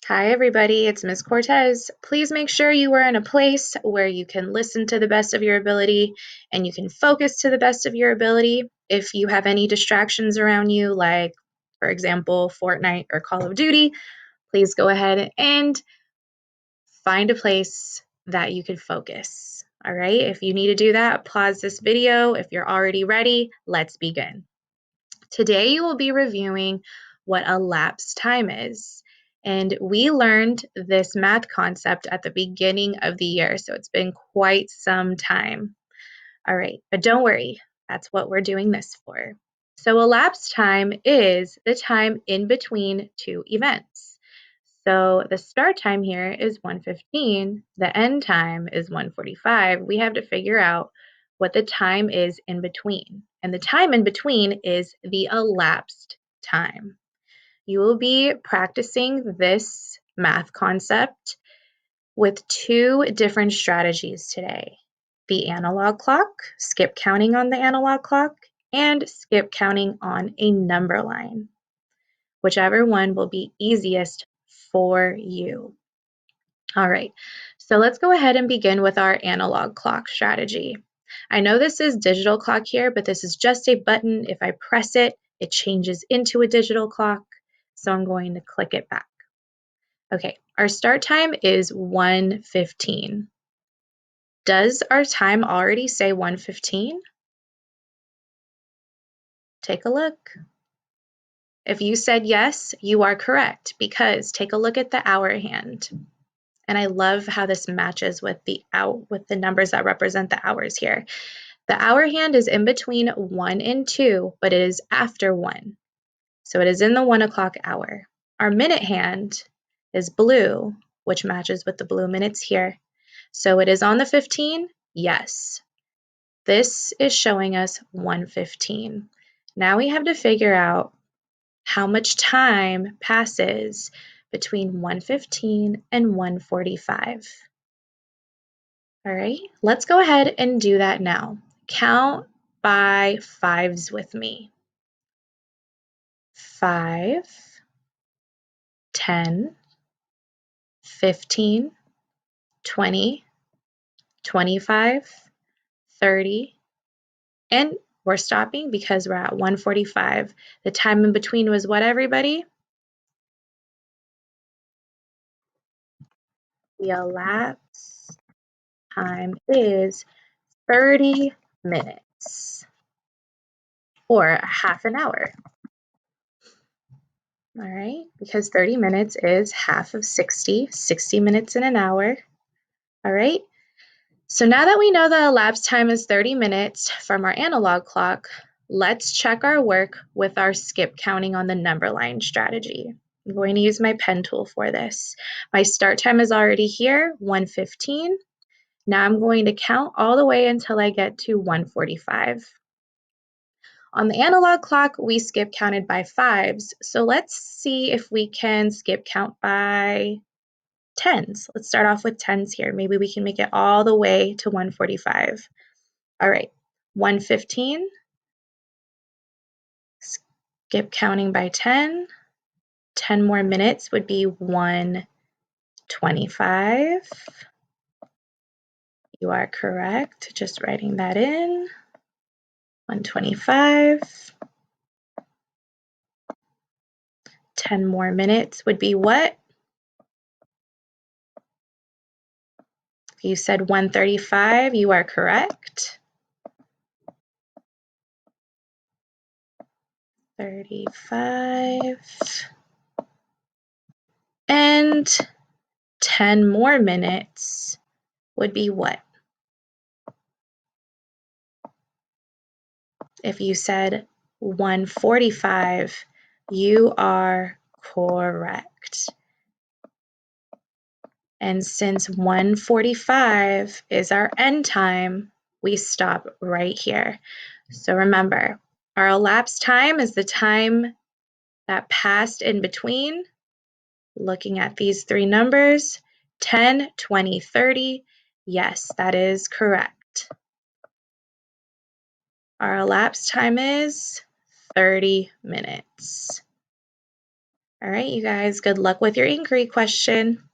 Hi, everybody. It's Miss Cortez. Please make sure you are in a place where you can listen to the best of your ability and you can focus to the best of your ability. If you have any distractions around you, like, for example, Fortnite or Call of Duty, please go ahead and find a place that you can focus. All right. If you need to do that, pause this video. If you're already ready, let's begin. Today, you will be reviewing what elapsed time is. And we learned this math concept at the beginning of the year, so it's been quite some time. All right, but don't worry, that's what we're doing this for. So elapsed time is the time in between two events. So the start time here is 1:15, the end time is 1:45. We have to figure out what the time is in between. And the time in between is the elapsed time. You will be practicing this math concept with two different strategies today. The analog clock, skip counting on the analog clock, and skip counting on a number line. Whichever one will be easiest for you. All right, so let's go ahead and begin with our analog clock strategy. I know this is digital clock here, but this is just a button. If I press it, it changes into a digital clock. So I'm going to click it back. Okay, our start time is 1:15. Does our time already say 1:15? Take a look. If you said yes, you are correct because take a look at the hour hand. And I love how this matches with the numbers that represent the hours here. The hour hand is in between 1 and 2, but it is after 1. So it is in the 1 o'clock hour. Our minute hand is blue, which matches with the blue minutes here. So it is on the 15? Yes. This is showing us 1:15. Now we have to figure out how much time passes between 1:15 and 1:45. All right, let's go ahead and do that now. Count by fives with me. 5, 10, 15, 20, 25, 30, and we're stopping because we're at 1:45. The time in between was what, everybody? The elapsed time is 30 minutes or half an hour. All right, because 30 minutes is half of 60 minutes in an hour. All right, so now that we know the elapsed time is 30 minutes from our analog clock, let's check our work with our skip counting on the number line strategy. I'm going to use my pen tool for this. My start time is already here, 1:15. Now I'm going to count all the way until I get to 1:45. On the analog clock, we skip counted by fives, so let's see if we can skip count by tens. Let's start off with tens here. Maybe we can make it all the way to 1:45. All right, 1:15. Skip counting by 10. 10 more minutes would be 1:25. You are correct. Just writing that in. 1:25. 10 more minutes would be what? If you said 1:35, you are correct. 35. And 10 more minutes would be what? If you said 1:45, you are correct. And since 1:45 is our end time, we stop right here. So remember, our elapsed time is the time that passed in between. Looking at these three numbers, 10, 20, 30. Yes, that is correct. Our elapsed time is 30 minutes. All right, you guys, good luck with your inquiry question.